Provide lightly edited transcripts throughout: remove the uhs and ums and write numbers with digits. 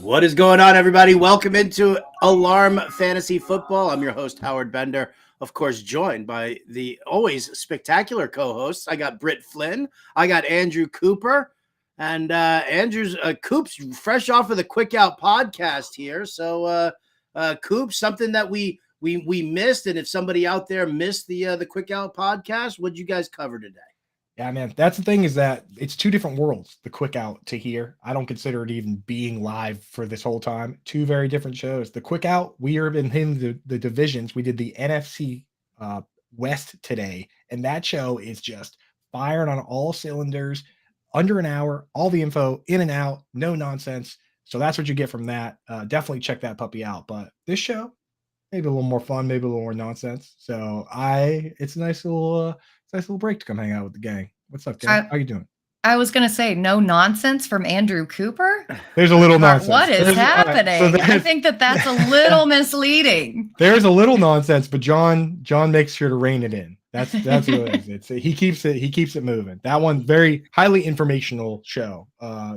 What is going on, everybody? Welcome into Alarm Fantasy Football. I'm your host, Howard Bender, of course, joined by the always spectacular co-hosts. I got Britt Flynn. I got Andrew Cooper. And Andrew's Coop's fresh off of the Quick Out podcast here. So, Coop, something that we missed, and if somebody out there missed the Quick Out podcast, what'd you guys cover today? Yeah, man, that's the thing, is that it's two different worlds, the Quick Out to here. I don't consider it even being live for this whole time. Two very different shows. The Quick Out, we are in the divisions. We did the NFC West today, and that show is just firing on all cylinders, under an hour, all the info, in and out, no nonsense. So that's what you get from that. Definitely check that puppy out. But this show, maybe a little more fun, maybe a little more nonsense. So it's a nice little break to come hang out with the gang. What's up, gang? How you doing? I was going to say no nonsense from Andrew Cooper. There's a little nonsense. What is happening? I think that's a little misleading. There's a little nonsense, but John makes sure to rein it in. That's what it is. He keeps it moving. That one, very highly informational show.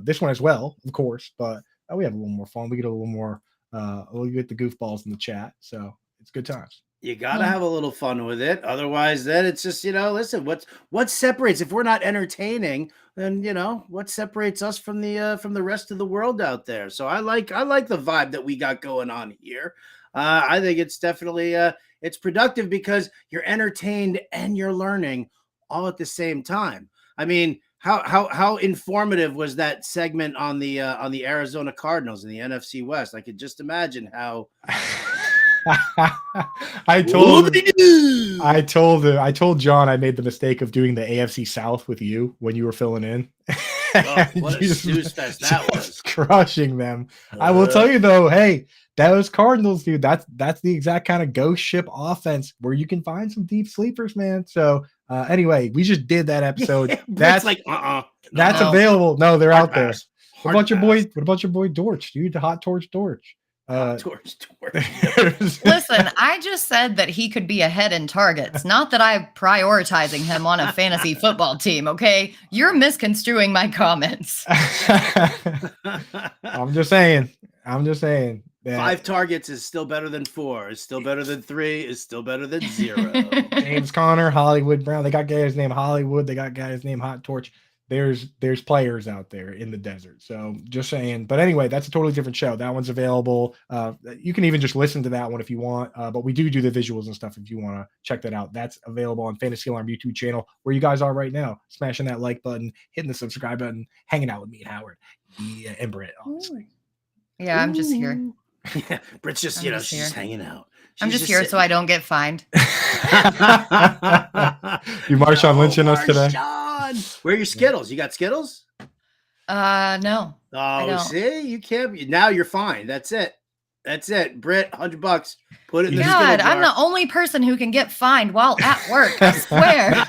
This one as well, of course, but we have a little more fun. We get a little more we'll get the goofballs in the chat. So it's good times. You got to have a little fun with it. Otherwise, then it's just, listen, what separates, if we're not entertaining, then, what separates us from the rest of the world out there. So I like the vibe that we got going on here. I think it's definitely, it's productive because you're entertained and you're learning all at the same time. I mean, how informative was that segment on the Arizona Cardinals in the NFC West? I could just imagine how. I told John I made the mistake of doing the AFC South with you when you were filling in. Oh, what a snooze fest that was. Crushing them. I will tell you though, hey, those Cardinals, dude, that's the exact kind of ghost ship offense where you can find some deep sleepers, man. So anyway, we just did that episode. That's like that's available. No, they're out there. What about your boy Dortch, dude? The Hot Torch Dortch. Torch. Listen, I just said that he could be ahead in targets, not that I'm prioritizing him on a fantasy football team. Okay, you're misconstruing my comments. I'm just saying. 5 targets is still better than 4. Is still better than 3. Is still better than 0. James Conner, Hollywood Brown. They got guys named Hollywood. They got guys named Hot Torch. There's players out there in the desert. So just saying. But anyway, that's a totally different show. That one's available. You can even just listen to that one if you want. But we do the visuals and stuff if you want to check that out. That's available on Fantasy Alarm YouTube channel, where you guys are right now, smashing that like button, hitting the subscribe button, hanging out with me and Howard, and Britt, obviously. Yeah, I'm just here. Yeah, Britt's just, she's just hanging out. I'm just here so I don't get fined. You Marshawn Lynching us today? Where are your Skittles? You got Skittles? No. Oh, see? You can't. Now you're fine. That's it. Britt, $100. Put it in the Skittle jar. I'm the only person who can get fined while at work. I swear.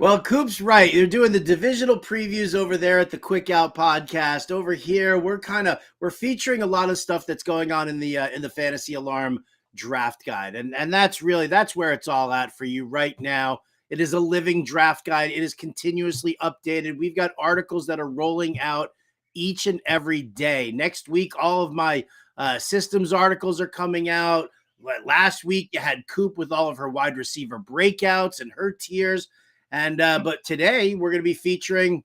Well, Coop's right. You're doing the divisional previews over there at the Quick Out podcast. Over here, we're featuring a lot of stuff that's going on in the Fantasy Alarm draft guide. And that's where it's all at for you right now. It is a living draft guide. It is continuously updated. We've got articles that are rolling out each and every day. Next week, all of my systems articles are coming out. Last week, you had Coop with all of her wide receiver breakouts and her tiers. And but today, we're going to be featuring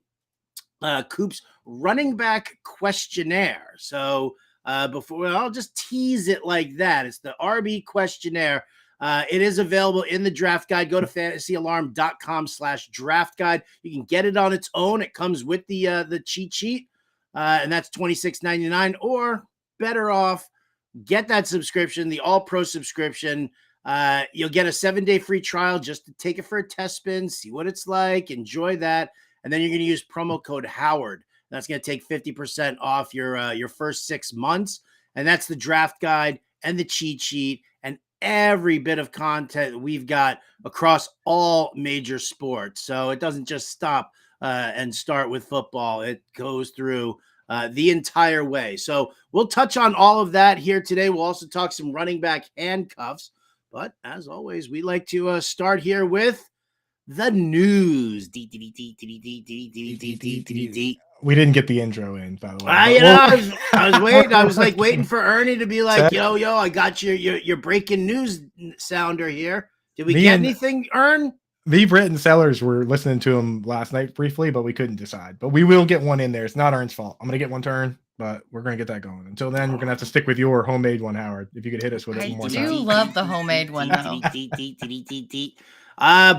Coop's running back questionnaire. So I'll just tease it like that. It's the RB questionnaire. It is available in the draft guide. Go to fantasyalarm.com/draft guide. You can get it on its own. It comes with the cheat sheet, and that's $26.99. Or better off, get that subscription, the All Pro subscription. You'll get a 7-day free trial just to take it for a test spin, see what it's like, enjoy that, and then you're going to use promo code Howard. That's going to take 50% off your first 6 months, and that's the draft guide and the cheat sheet and every bit of content we've got across all major sports. So it doesn't just stop and start with football. It goes through the entire way. So we'll touch on all of that here today. We'll also talk some running back handcuffs. But as always, we like to start here with the news. We didn't get the intro in, by the way. I was waiting. I was like waiting for Ernie to be like, yo, I got your breaking news sounder here. Did we get anything, Ern? Me, Britt, and Sellers were listening to him last night briefly, but we couldn't decide. But we will get one in there. It's not Ern's fault. I'm going to get one turn, but we're going to get that going. Until then, we're going to have to stick with your homemade one, Howard. If you could hit us with it one more time. I do love the homemade one, though.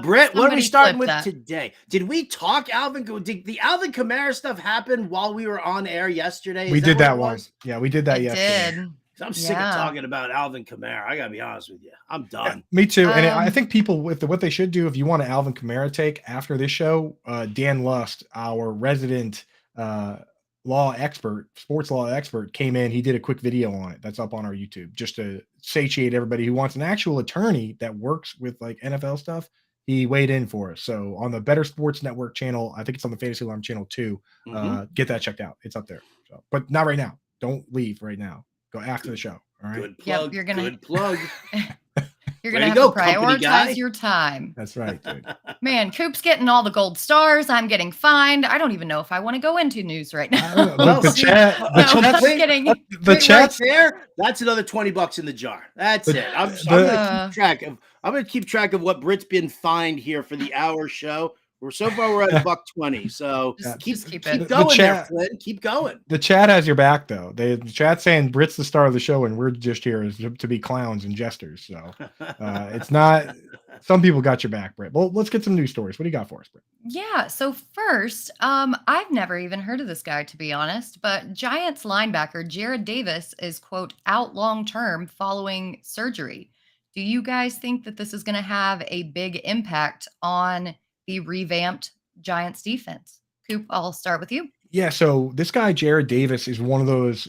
Britt, what are we starting with today? Did we talk Alvin? Did the Alvin Kamara stuff happen while we were on air yesterday? We did that one. Yeah, we did that yesterday. I'm sick of talking about Alvin Kamara. I gotta be honest with you. I'm done. Yeah, me too. And I think people what they should do, if you want an Alvin Kamara take after this show, Dan Lust, our resident sports law expert, came in. He did a quick video on it. That's up on our YouTube, just to satiate everybody who wants an actual attorney that works with like NFL stuff. He weighed in for us. So on the Better Sports Network channel, I think it's on the Fantasy Alarm channel too. Get that checked out. It's up there. So, but not right now. Don't leave right now. Go after the show. All right. Good plug. Yep, good plug. You're going to have to prioritize your time. That's right, dude. Man, Coop's getting all the gold stars. I'm getting fined. I don't even know if I want to go into news right now. The chat there. That's another $20 in the jar. That's it. I'm going to keep track of what Britt's been fined here for the hour show. So far we're at $120. So keep going there, Flynn. Keep going. The chat has your back, though. The chat's saying Britt's the star of the show, and we're just here to be clowns and jesters. So it's not. Some people got your back, Britt. Well, let's get some news stories. What do you got for us, Britt? Yeah. So first, I've never even heard of this guy, to be honest. But Giants linebacker Jared Davis is, quote, out long term following surgery. Do you guys think that this is going to have a big impact on the revamped Giants defense? Coop, I'll start with you. Yeah, so this guy Jared Davis is one of those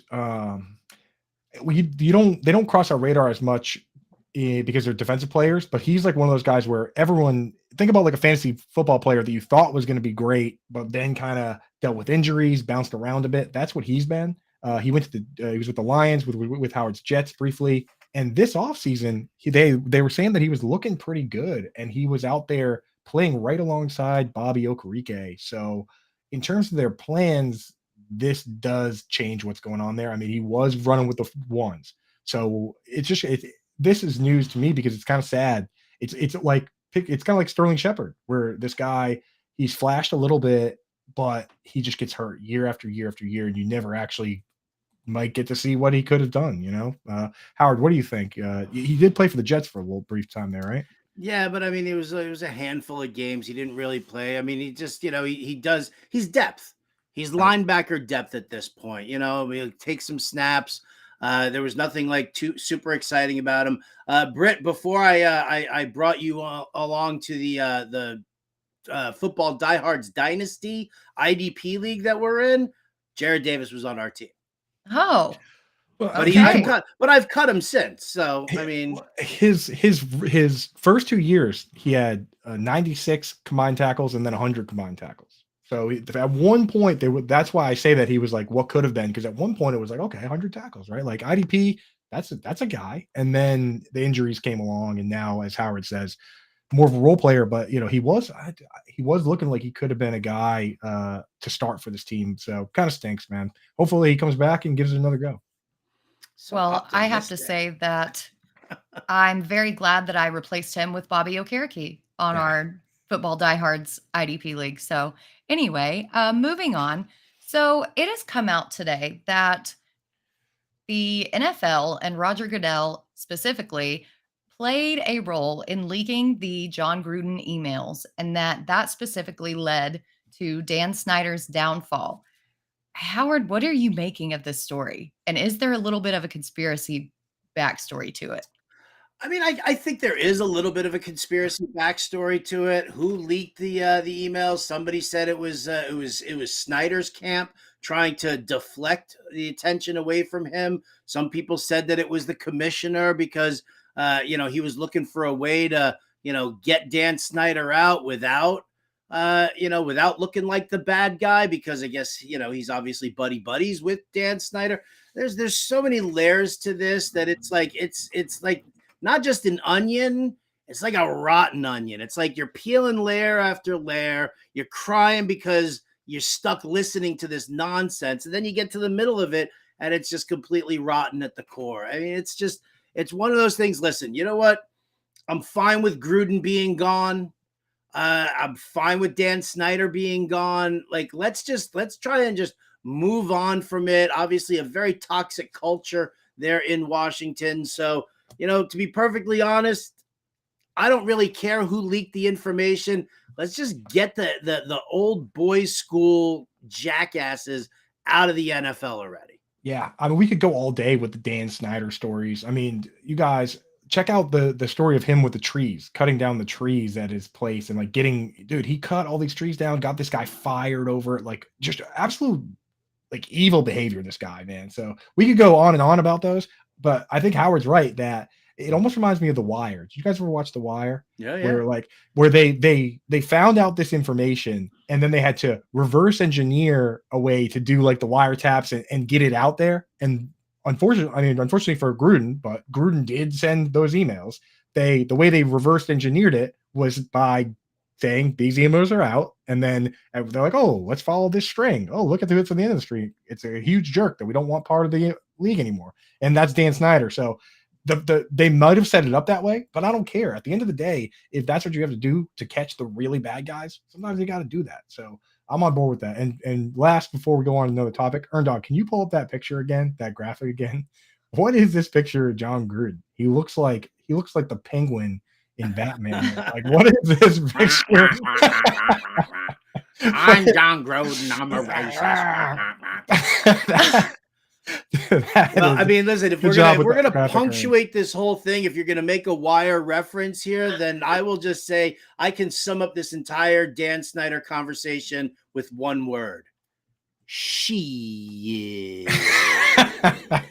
they don't cross our radar as much because they're defensive players, but he's like one of those guys where everyone think about like a fantasy football player that you thought was going to be great, but then kind of dealt with injuries, bounced around a bit. That's what he's been. He went to he was with the Lions with Howard's Jets briefly, and this offseason they were saying that he was looking pretty good, and he was out there playing right alongside Bobby Okereke. So in terms of their plans, this does change what's going on there. I mean, he was running with the ones. So this is news to me because it's kind of sad. It's kind of like Sterling Shepard, where this guy, he's flashed a little bit, but he just gets hurt year after year after year, and you never actually might get to see what he could have done, you know? Howard, what do you think? He did play for the Jets for a little brief time there, right? Yeah, but I mean, it was a handful of games. He didn't really play. I mean, he just, he's depth. He's linebacker depth at this point. He'll take some snaps. There was nothing like too super exciting about him. Britt, before I brought you along to the Football Diehards Dynasty IDP league that we're in, Jared Davis was on our team. Oh. But I've cut him since. So I mean, his first 2 years he had 96 combined tackles and then 100 combined tackles. So at one point that's why I say that he was like what could have been, because at one point it was like, okay, 100 tackles, right? Like IDP, that's a guy. And then the injuries came along, and now, as Howard says, more of a role player. But he was looking like he could have been a guy to start for this team. So kind of stinks, man. Hopefully he comes back and gives it another go. Well, I have to say that I'm very glad that I replaced him with Bobby Okereke on our Football Diehards IDP league. So anyway, moving on. So it has come out today that the NFL and Roger Goodell specifically played a role in leaking the John Gruden emails, and that specifically led to Dan Snyder's downfall. Howard, what are you making of this story? And is there a little bit of a conspiracy backstory to it? I mean, I think there is a little bit of a conspiracy backstory to it. Who leaked the emails? Somebody said it was Snyder's camp trying to deflect the attention away from him. Some people said that it was the commissioner because he was looking for a way to get Dan Snyder out without looking like the bad guy, because I guess, he's obviously buddies with Dan Snyder. There's so many layers to this that it's like not just an onion, it's like a rotten onion. It's like you're peeling layer after layer. You're crying because, you're stuck listening to this nonsense. And then you get to the middle of it and it's just completely rotten at the core. I mean, it's one of those things. Listen, you know what? I'm fine with Gruden being gone. I'm fine with Dan Snyder being gone. Like, let's try and just move on from it. Obviously, a very toxic culture there in Washington. So, to be perfectly honest, I don't really care who leaked the information. Let's just get the old boys school jackasses out of the NFL already. Yeah, I mean, we could go all day with the Dan Snyder stories. I mean, you guys check out the story of him with the trees, cutting down the trees at his place and like he cut all these trees down, got this guy fired over it, like just absolute like evil behavior, this guy, man. So we could go on and on about those, but I think Howard's right that it almost reminds me of The Wire. Did you guys ever watch The Wire? Yeah. Where they found out this information and then they had to reverse engineer a way to do like the wiretaps and get it out there. And unfortunately for Gruden, but Gruden did send those emails. The way they reversed engineered it was by saying these emails are out, and then they're like, oh, let's follow this string. Oh, look at the bits on the end of the string. It's a huge jerk that we don't want part of the league anymore. And that's Dan Snyder. So they might have set it up that way, but I don't care. At the end of the day, if that's what you have to do to catch the really bad guys, sometimes you got to do that. So I'm on board with that. And last, before we go on to another topic, Erndog, can you pull up that picture again, that graphic again? What is this picture of John Gruden? He looks like the Penguin in Batman. Like, what is this picture? I'm John Gruden. I'm a racist. I mean, listen, if we're gonna punctuate this whole thing, if you're gonna make a Wire reference here, then I will just say I can sum up this entire Dan Snyder conversation with one word: shit.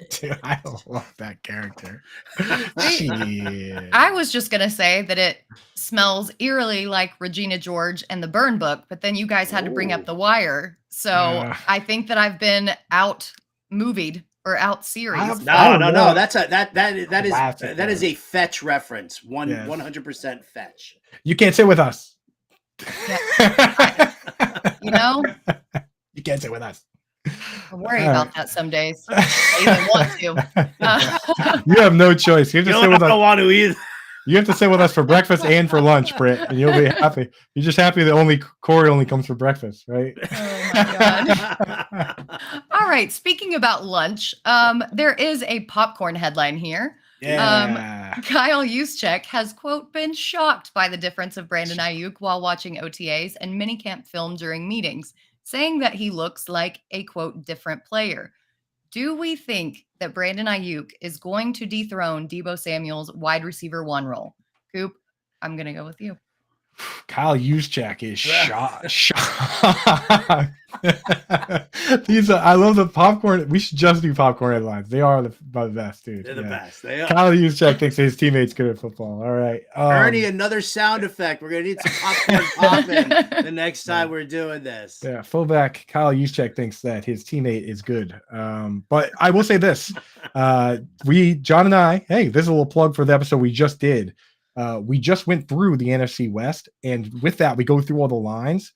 Dude, I love that character. I was just gonna say that it smells eerily like Regina George and the Burn Book, but then you guys had to bring up The Wire, so I think that I've been out movied or out series. No. That is a fetch reference. 100% fetch. You can't sit with us. Yeah. You can't sit with us. I worry about that some days. I even want to. You have no choice. You have to sit with us. I don't want to either. You have to sit with us for breakfast and for lunch, Britt, and you'll be happy. You're just happy that Corey only comes for breakfast, right? Oh my God. All right. Speaking about lunch, there is a popcorn headline here. Yeah. Kyle Juszczyk has, quote, been shocked by the difference of Brandon Ayuk while watching OTAs and minicamp film during meetings, saying that he looks like a, quote, different player. Do we think that Brandon Ayuk is going to dethrone Deebo Samuel's wide receiver 1 role? Coop, I'm going to go with you. Kyle Juszczyk is shocked. I love the popcorn. We should just do popcorn headlines. They are the best, dude. They're the best. They are. Kyle Juszczyk thinks his teammate's good at football. All right. Ernie, another sound effect. We're going to need some popcorn popping the next time we're doing this. Yeah, fullback Kyle Juszczyk thinks that his teammate is good. But I will say this. John and I, hey, this is a little plug for the episode we just did. We just went through the NFC West, and with that, we go through all the lines.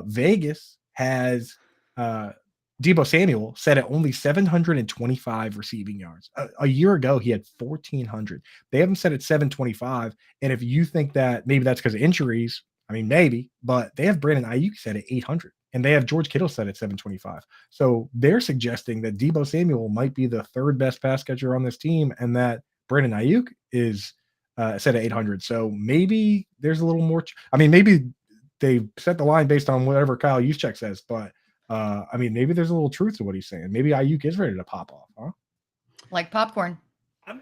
Vegas has Deebo Samuel set at only 725 receiving yards. A year ago, he had 1,400. They have him set at 725, and if you think that maybe that's because of injuries, I mean, maybe, but they have Brandon Ayuk set at 800, and they have George Kittle set at 725. So they're suggesting that Deebo Samuel might be the third best pass catcher on this team, and that Brandon Ayuk is set at 800. So maybe there's a little more. Maybe they set the line based on whatever Kyle Juszczyk says, but maybe there's a little truth to what he's saying. Maybe Ayuk is ready to pop off, huh? Like popcorn.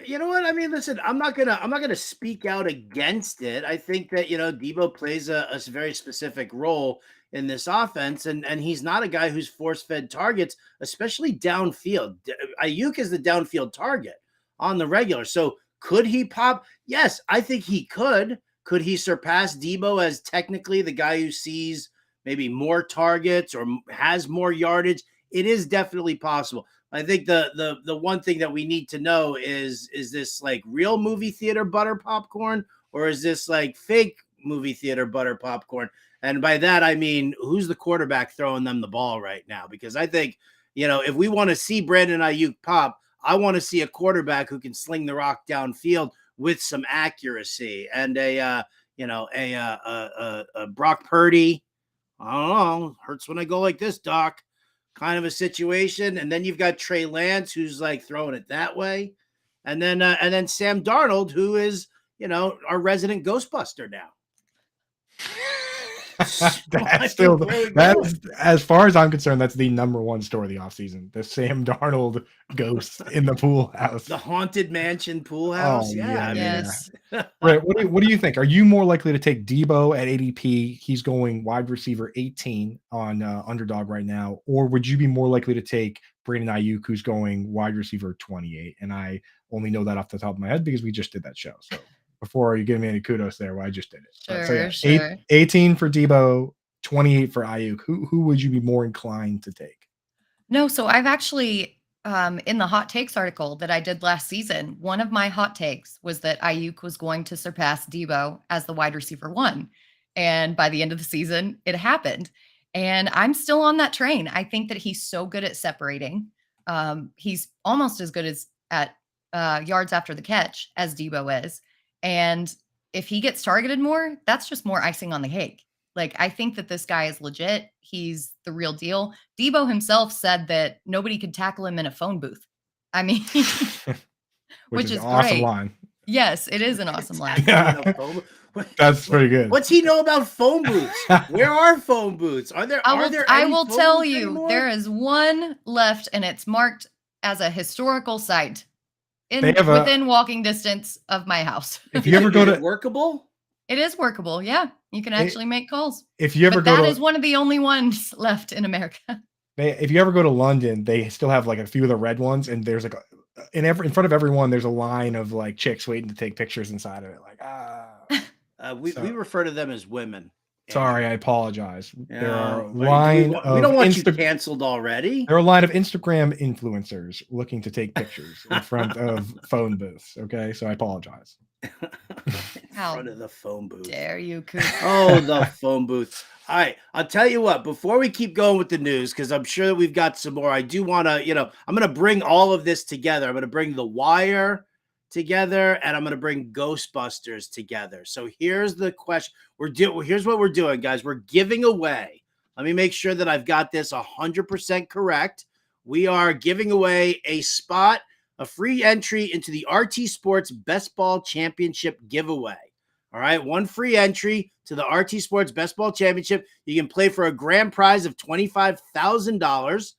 You know what? I mean, listen, I'm not gonna speak out against it. I think that Deebo plays a very specific role in this offense, and he's not a guy who's force-fed targets, especially downfield. Ayuk is the downfield target on the regular. So could he pop? Yes, I think he could. Could he surpass Deebo as technically the guy who sees maybe more targets or has more yardage? It is definitely possible. I think the one thing that we need to know is this like real movie theater butter popcorn, or is this like fake movie theater butter popcorn. And by that, I mean, who's the quarterback throwing them the ball right now? Because I think, if we want to see Brandon Ayuk pop, I want to see a quarterback who can sling the rock downfield with some accuracy, and a Brock Purdy. I don't know. Hurts when I go like this, Doc. Kind of a situation. And then you've got Trey Lance, who's like throwing it that way. And then Sam Darnold, who is, our resident Ghostbuster now. That's still that's, as far as I'm concerned, that's the number one story of the offseason. The Sam Darnold ghost in the pool house. The haunted mansion pool house. Oh, yeah. Yes. Right. What do you think? Are you more likely to take Debo at ADP? He's going wide receiver 18 on Underdog right now. Or would you be more likely to take Brandon Ayuk, who's going wide receiver 28? And I only know that off the top of my head because we just did that show. So before you give me any kudos there, well, I just did it. Sure. 18 for Debo, 28 for Ayuk. Who would you be more inclined to take? No, so I've actually, in the hot takes article that I did last season, one of my hot takes was that Ayuk was going to surpass Debo as the wide receiver 1. And by the end of the season, it happened. And I'm still on that train. I think that he's so good at separating. He's almost as good at yards after the catch as Debo is. And if he gets targeted more, that's just more icing on the cake. Like, I think that this guy is legit. He's the real deal. Debo himself said that nobody could tackle him in a phone booth. I mean, which is an awesome great. line. Yes, it is an awesome line. Yeah. That's pretty good. What's he know about phone booths? Where are phone booths? Are there? I will tell you, there is one left, and it's marked as a historical site within walking distance of my house. If you ever go to workable, it is workable. Yeah, you can actually make calls. If you ever that is one of the only ones left in America. If you ever go to London, they still have like a few of the red ones, and there's like in front of everyone, there's a line of like chicks waiting to take pictures inside of it. Like we refer to them as women. Sorry, I apologize. Yeah. There are We don't want you canceled already. There are a line of Instagram influencers looking to take pictures in front of phone booths. Okay, so I apologize. In front of the phone booth. Dare you, Coop? Oh, the phone booth. All right, I'll tell you what, before we keep going with the news, because I'm sure that we've got some more, I do want to, I'm going to bring all of this together. I'm going to bring The Wire together, and I'm going to bring Ghostbusters together. So here's the question. Here's what we're doing, guys. We're giving away. Let me make sure that I've got this 100% correct. We are giving away a spot, a free entry into the RT Sports Best Ball Championship giveaway. All right, one free entry to the RT Sports Best Ball Championship. You can play for a grand prize of $25,000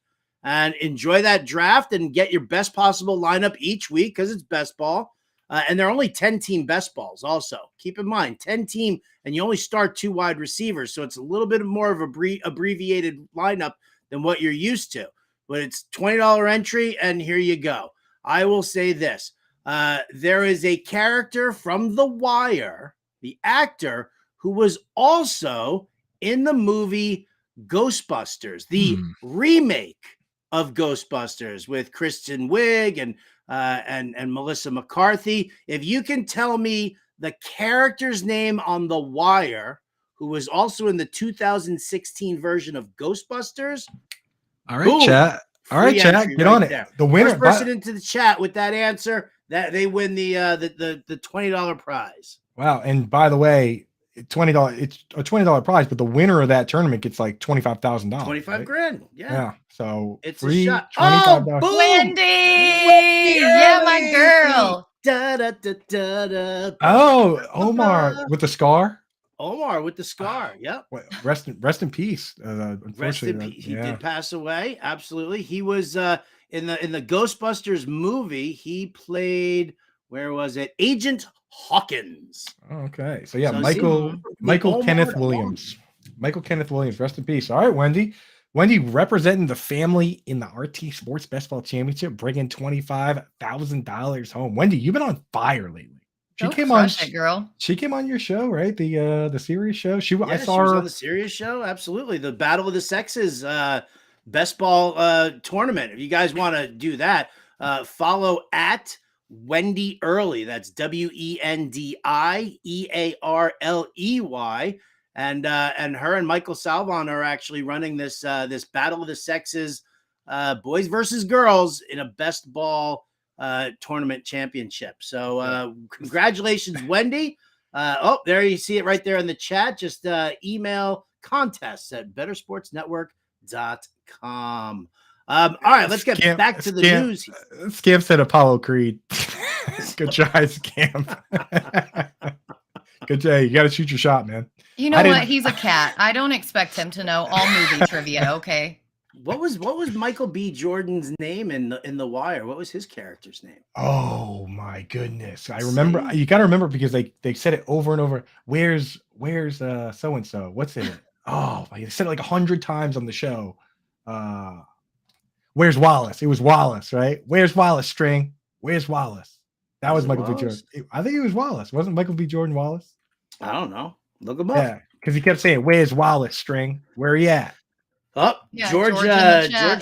and enjoy that draft and get your best possible lineup each week because it's best ball. And there are only 10-team best balls also. Keep in mind, 10-team, and you only start 2 wide receivers, so it's a little bit more of a abbreviated lineup than what you're used to. But it's $20 entry, and here you go. I will say this. There is a character from The Wire, the actor, who was also in the movie Ghostbusters, the remake of Ghostbusters with Kristen Wiig and Melissa McCarthy. If you can tell me the character's name on The Wire, who was also in the 2016 version of Ghostbusters. All right, boom, chat. All right, chat. Get on it. There. The winner. First person into the chat with that answer, that they win the $20 prize. Wow. And by the way, $20, it's a $20 prize, but the winner of that tournament gets like $25,000. 25 grand. Yeah. So it's free, a shot. $25. Oh, Wendy! Yeah, my girl. Da, da, da, da, da, oh, Omar with the scar. Omar with the scar. Yep. Rest in peace. Unfortunately, he did pass away. Absolutely. He was in the Ghostbusters movie. He played, where was it? Agent Hawkins. Okay. So yeah, Michael Kenneth Williams. Michael Kenneth Williams. Rest in peace. All right, Wendy. Wendy representing the family in the RT Sports Best Ball Championship, bringing $25,000 home. Wendy, you've been on fire lately. She came on your show, right? The Serious show. I saw her on the Serious show. Absolutely. The Battle of the Sexes best ball tournament. If you guys want to do that, follow at Wendy Early. That's WendiEarley. And her and Michael Salvon are actually running this this Battle of the Sexes, boys versus girls in a best ball tournament championship. So congratulations, Wendy. There you see it right there in the chat. Just email contests@bettersportsnetwork.com. All right, let's get back to the news. Scam said Apollo Creed. Good try, Scam. Good day. You got to shoot your shot, man. You know what? He's a cat. I don't expect him to know all movie trivia. Okay. What was Michael B. Jordan's name in The Wire? What was his character's name? Oh my goodness! I remember. You got to remember because they said it over and over. Where's so and so? What's in it? Oh, they said it like 100 times on the show. Where's Wallace? It was Wallace, right? Where's Wallace? String. Where's Wallace? That was Michael B. Jordan. I think it was Wallace. Wasn't Michael B. Jordan Wallace? I don't know. Look him up. Yeah, because he kept saying, "Where's Wallace? String. Where are you at?" Oh, yeah, George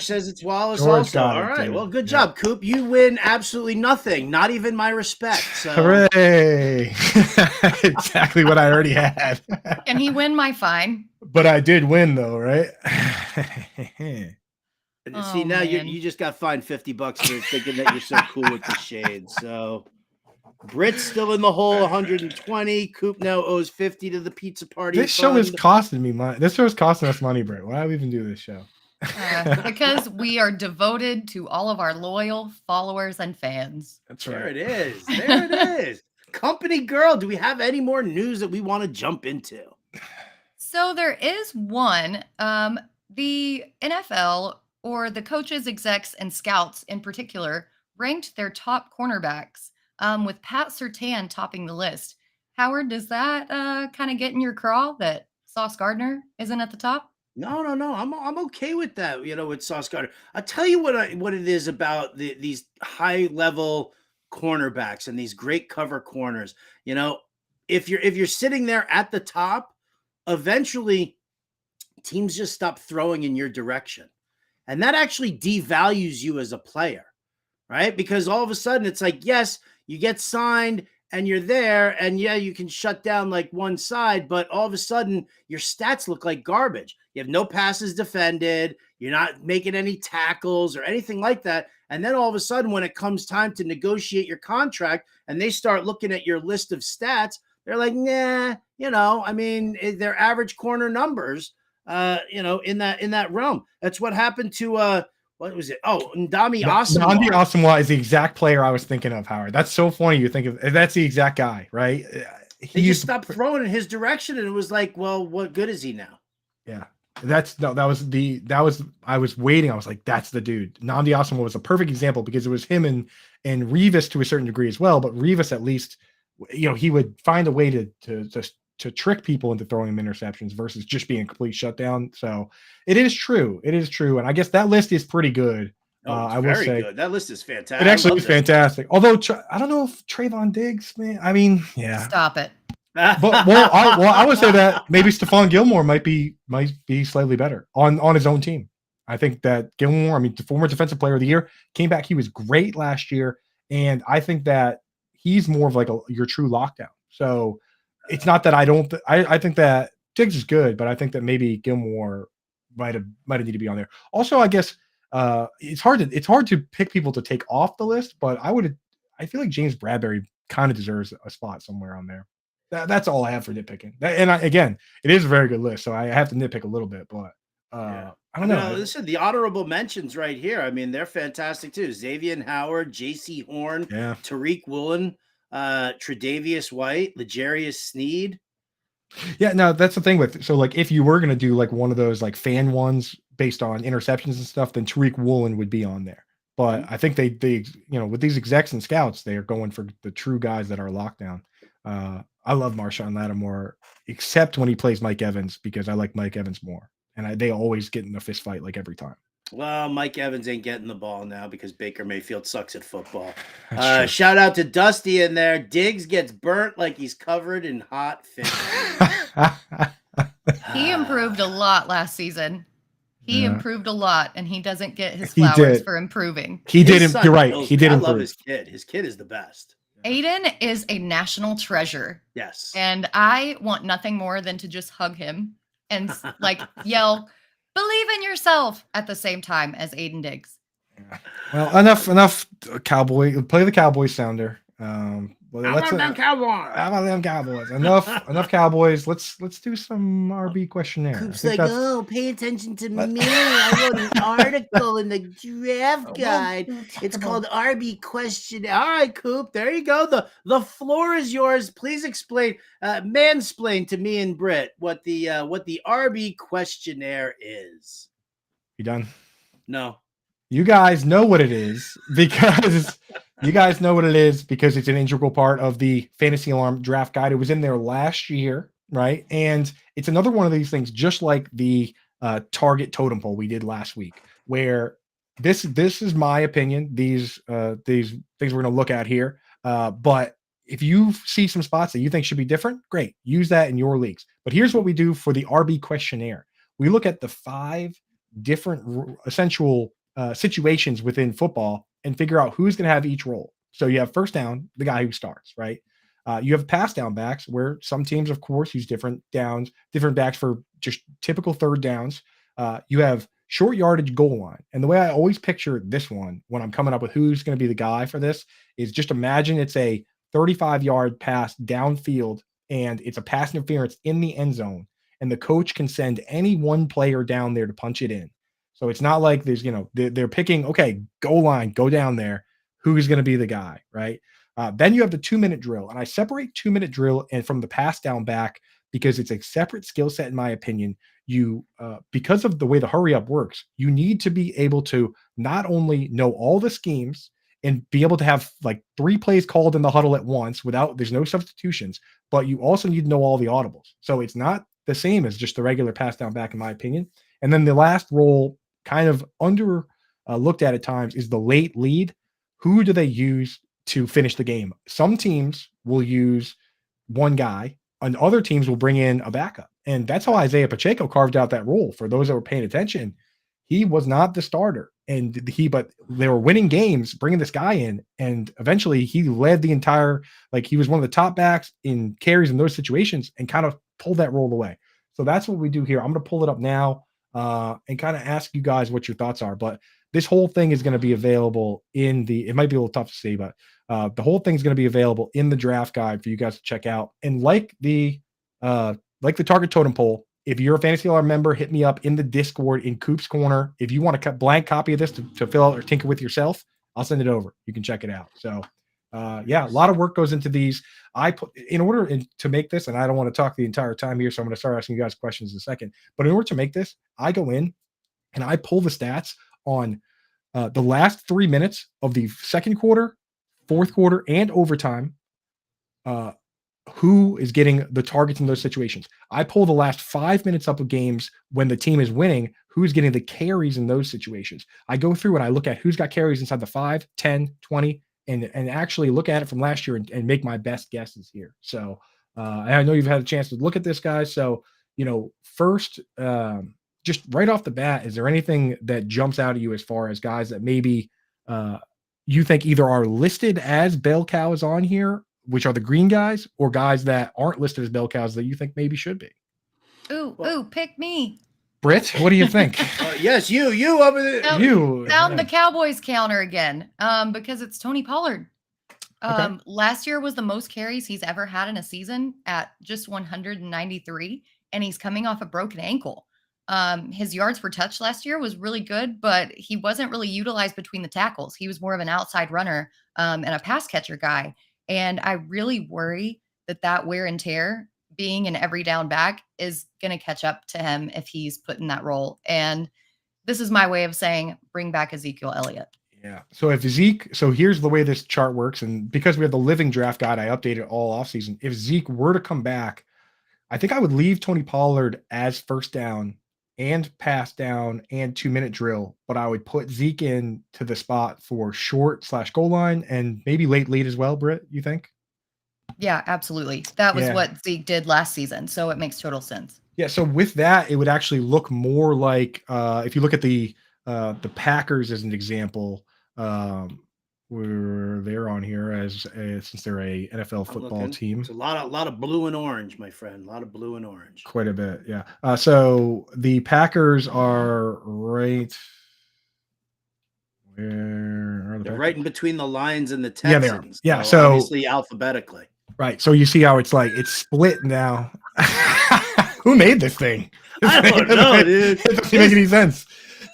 says it's Wallace also. All right. Well, good job, Coop. You win absolutely nothing, not even my respect. So. Hooray. Exactly what I already had. Can he win my fine? But I did win, though, right? See, now you just got fined $50 for thinking that you're so cool with the shades. So Britt's still in the hole, 120. Coop now owes 50 to the pizza party. This show is costing me money. This show is costing us money, Britt. Why do we even do this show? Because we are devoted to all of our loyal followers and fans. That's right. There it is. There it is. Company girl, do we have any more news that we want to jump into? So there is one. The NFL, or the coaches, execs, and scouts in particular, ranked their top cornerbacks, with Pat Surtain topping the list. Howard, does that kind of get in your craw that Sauce Gardner isn't at the top? No. I'm okay with that. With Sauce Gardner. I'll tell you what it is about these high level cornerbacks and these great cover corners. If you're sitting there at the top, eventually teams just stop throwing in your direction. And that actually devalues you as a player, right? Because all of a sudden it's like, yes, you get signed and you're there, and yeah, you can shut down like one side, but all of a sudden your stats look like garbage. You have no passes defended. You're not making any tackles or anything like that. And then all of a sudden, when it comes time to negotiate your contract and they start looking at your list of stats, they're like, nah, they're average corner numbers. In that realm. That's what happened to what was it? Oh, Ndamukong Asamoah. Nnamdi Asomugha is the exact player I was thinking of, Howard. That's so funny. You think of that's the exact guy, right? He just stopped throwing in his direction, and it was like, well, what good is he now? Yeah, I was waiting. I was like, that's the dude. Nnamdi Asomugha was a perfect example because it was him and Revis to a certain degree as well. But Revis, at least, he would find a way to trick people into throwing them interceptions versus just being a complete shutdown. So it is true. And I guess that list is pretty good. I will say good. That list is fantastic. It actually is fantastic. Although I don't know if Trayvon Diggs, man. I mean, yeah. Stop it. But I would say that maybe Stephon Gilmore might be slightly better on his own team. I think that Gilmore, the former defensive player of the year, came back. He was great last year, and I think that he's more of like your true lockdown. So it's not that I think that Diggs is good, but I think that maybe Gilmore might have needed to be on there. Also, I guess it's hard to pick people to take off the list, but I feel like James Bradbury kind of deserves a spot somewhere on there. That's all I have for nitpicking. Again, it is a very good list, so I have to nitpick a little bit, but I don't know. Listen, the honorable mentions right here. They're fantastic too. Xavier Howard, J.C. Horn, Tariq Woolen, Tre'Davious White, L'Jarius Sneed. Yeah, no, that's the thing with if you were gonna do like one of those like fan ones based on interceptions and stuff, then Tariq Woolen would be on there. But I think they with these execs and scouts, they are going for the true guys that are lockdown. I love Marshawn Lattimore, except when he plays Mike Evans, because I like Mike Evans more, and they always get in a fist fight like every time. Well, Mike Evans ain't getting the ball now because Baker Mayfield sucks at football. Shout out to Dusty in there. Diggs gets burnt like he's covered in hot fish. He improved a lot last season. He improved a lot, and he doesn't get his He flowers did. for improving. He did. His son You're right. kills He me. did I improve. love his kid. His kid is the best. Aiden is a national treasure. Yes. And I want nothing more than to just hug him and like yell, "Believe in yourself" at the same time as Aiden Diggs. Yeah. Well, enough cowboy. Play the cowboy sounder. Well, How about them Cowboys? How about them Cowboys? Enough Cowboys. Let's do some RB questionnaire. Coop's like, pay attention to me. I wrote an article in the draft guide. It's called RB Questionnaire. All right, Coop, there you go. The floor is yours. Please explain, mansplain to me and Britt what the RB Questionnaire is. You done? No. You guys know what it is because it's an integral part of the Fantasy Alarm draft guide. It was in there last year, right? And it's another one of these things, just like the target totem pole we did last week, where this is my opinion. These things we're going to look at here. But if you see some spots that you think should be different, great. Use that in your leagues. But here's what we do for the RB Questionnaire. We look at the 5 different essential situations within football and figure out who's going to have each role. So you have first down, the guy who starts, right? You have pass down backs where some teams, of course, use different backs for just typical third downs. You have short yardage goal line. And the way I always picture this one when I'm coming up with who's going to be the guy for this is just imagine it's a 35-yard pass downfield and it's a pass interference in the end zone. And the coach can send any one player down there to punch it in. So it's not like there's, they're picking, okay, goal line, go down there. Who's going to be the guy, right? Then you have the 2-minute drill. And I separate 2-minute drill and from the pass down back because it's a separate skill set, in my opinion. You, because of the way the hurry up works, you need to be able to not only know all the schemes and be able to have like 3 plays called in the huddle at once there's no substitutions, but you also need to know all the audibles. So it's not the same as just the regular pass down back, in my opinion. And then the last role, kind of under looked at times, is the late lead. Who do they use to finish the game? Some teams will use one guy and other teams will bring in a backup. And that's how Isaiah Pacheco carved out that role. For those that were paying attention, he was not the starter but they were winning games, bringing this guy in. And eventually he led the entire, he was one of the top backs in carries in those situations and kind of pulled that role away. So that's what we do here. I'm going to pull it up now. And kind of ask you guys what your thoughts are. But this whole thing is going to be available it might be a little tough to see, but the whole thing is going to be available in the draft guide for you guys to check out. And like the target totem pole, if you're a Fantasy Alarm member, hit me up in the Discord in Coop's Corner. If you want a blank copy of this to fill out or tinker with yourself, I'll send it over. You can check it out. So a lot of work goes into these. In order to make this, and I don't want to talk the entire time here, so I'm going to start asking you guys questions in a second. But in order to make this, I go in and I pull the stats on the last 3 minutes of the second quarter, fourth quarter, and overtime. Who is getting the targets in those situations? I pull the last 5 minutes up of games when the team is winning. Who's getting the carries in those situations? I go through and I look at who's got carries inside the 5, 10, 20. And actually look at it from last year and make my best guesses here. So I know you've had a chance to look at this, guys. So, first, just right off the bat, is there anything that jumps out at you as far as guys that maybe you think either are listed as bell cows on here, which are the green guys, or guys that aren't listed as bell cows that you think maybe should be? Ooh, pick me. Britt, what do you think? Yes, you over there. Found the Cowboys counter again, because it's Tony Pollard. Okay. Last year was the most carries he's ever had in a season at just 193, and he's coming off a broken ankle. His yards per touch last year was really good, but he wasn't really utilized between the tackles. He was more of an outside runner and a pass catcher guy. And I really worry that wear and tear, being an every down back, is going to catch up to him if he's put in that role. And this is my way of saying, bring back Ezekiel Elliott. Yeah. So here's the way this chart works. And because we have the living draft guide, I updated all offseason. If Zeke were to come back, I think I would leave Tony Pollard as first down and pass down and 2-minute drill, but I would put Zeke in to the spot for short/goal line and maybe late lead as well. Britt, you think? Yeah, absolutely. That was what Zeke did last season. So it makes total sense. Yeah, so with that, it would actually look more like if you look at the Packers as an example, where they're on here as since they're a NFL football team. It's a lot of blue and orange, my friend. A lot of blue and orange. Quite a bit, yeah. So the Packers are right. Where are the They're Packers? right in between the Lions and the Yeah, they are. Texans. Yeah, so so obviously alphabetically. right. So you see how it's like it's split now. Who made this thing? I don't know, dude. It doesn't make any sense.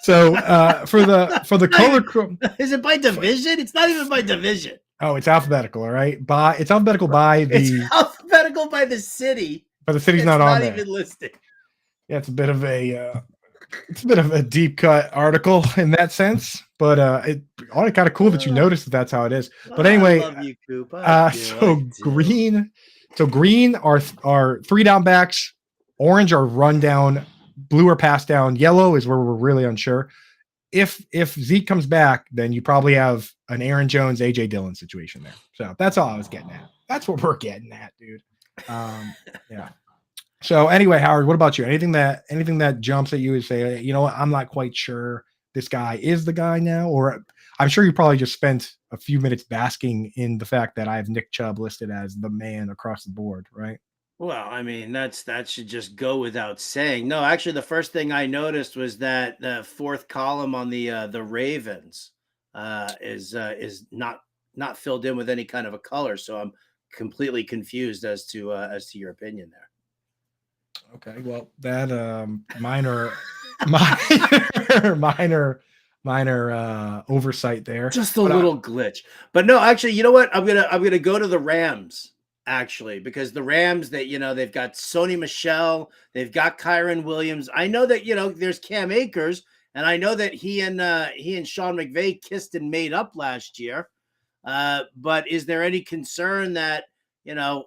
So for the color, is it by division? It's not even by division. Oh, it's alphabetical, all right. It's alphabetical by the. It's alphabetical by the city. But the city's not on there. Not even listed. Yeah, it's a bit of a deep cut article in that sense. But it's kind of cool that you noticed that's how it is. But anyway, I love you, Coop. Green are 3 down backs, orange are run down, blue are pass down, yellow is where we're really unsure. If Zeke comes back, then you probably have an Aaron Jones, AJ Dillon situation there. So that's all I was getting at. That's what we're getting at, dude. Yeah. So anyway, Howard, what about you? Anything that jumps at you and say, you know what, I'm not quite sure this guy is the guy now, or I'm sure you probably just spent a few minutes basking in the fact that I have Nick Chubb listed as the man across the board, right? Well, I mean, that should just go without saying. No, actually, the first thing I noticed was that the fourth column on the Ravens is not filled in with any kind of a color. So I'm completely confused as to your opinion there. Okay, well, that minor oversight there. Just a little glitch. But no, actually, you know what? I'm gonna go to the Rams. Actually, because the Rams, that they've got Sony Michel, they've got Kyron Williams. I know that there's Cam Akers, and I know that he and Sean McVay kissed and made up last year. But is there any concern that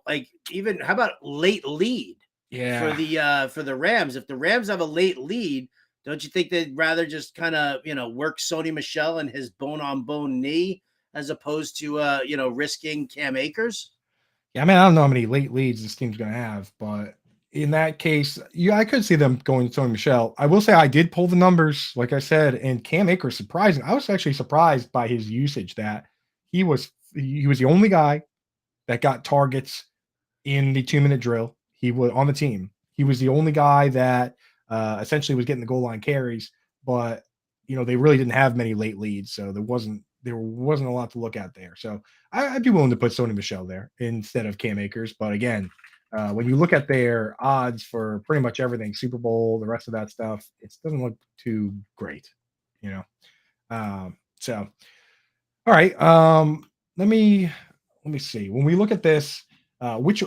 like even how about late lead? Yeah. For the Rams, if the Rams have a late lead, don't you think they'd rather just kind of work Sony Michel and his bone on bone knee as opposed to risking Cam Akers? Yeah, I mean, I don't know how many late leads this team's going to have, but in that case, I could see them going to Sony Michel. I will say I did pull the numbers, like I said, and Cam Akers surprising. I was actually surprised by his usage that he was the only guy that got targets in the 2-minute drill. He was on the team. He was the only guy that essentially was getting the goal line carries, but they really didn't have many late leads, so there wasn't a lot to look at there. So I'd be willing to put Sony Michel there instead of Cam Akers. But again, when you look at their odds for pretty much everything, Super Bowl, the rest of that stuff, it doesn't look too great, So, all right. Let me see. When we look at this, which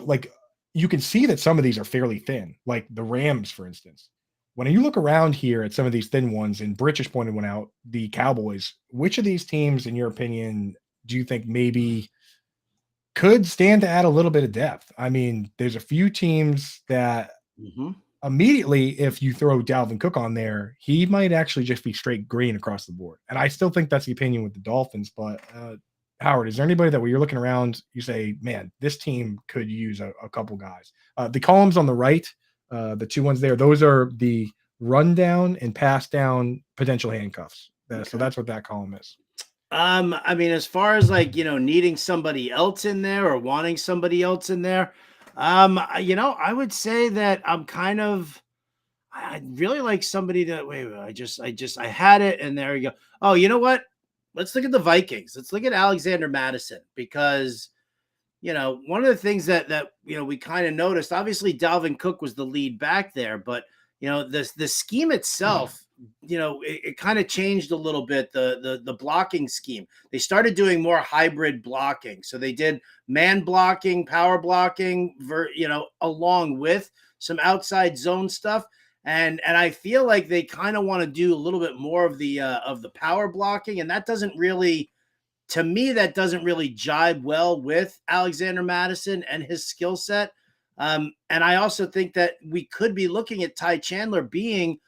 you can see that some of these are fairly thin, like the Rams, for instance. When you look around here at some of these thin ones, and Britt just pointed one out, the Cowboys, which of these teams, in your opinion, do you think maybe could stand to add a little bit of depth? I mean, there's a few teams that immediately, if you throw Dalvin Cook on there, he might actually just be straight green across the board. And I still think that's the opinion with the Dolphins. But Howard, is there anybody that when you're looking around, you say, man, this team could use a couple guys? The columns on the right, the two ones there, those are the rundown and pass down potential handcuffs. Okay. So that's what that column is. I mean, as far as needing somebody else in there or wanting somebody else in there, I would say that I'd really like somebody to I had it, and there you go. Oh, you know what? Let's look at the Vikings. Let's look at Alexander Mattison, because one of the things that we kind of noticed, obviously Dalvin Cook was the lead back there, but the scheme itself, it kind of changed a little bit, the blocking scheme. They started doing more hybrid blocking. So they did man blocking, power blocking, along with some outside zone stuff. And I feel like they kind of want to do a little bit more of the power blocking, and that doesn't really jibe well with Alexander Mattison and his skill set. And I also think that we could be looking at Ty Chandler being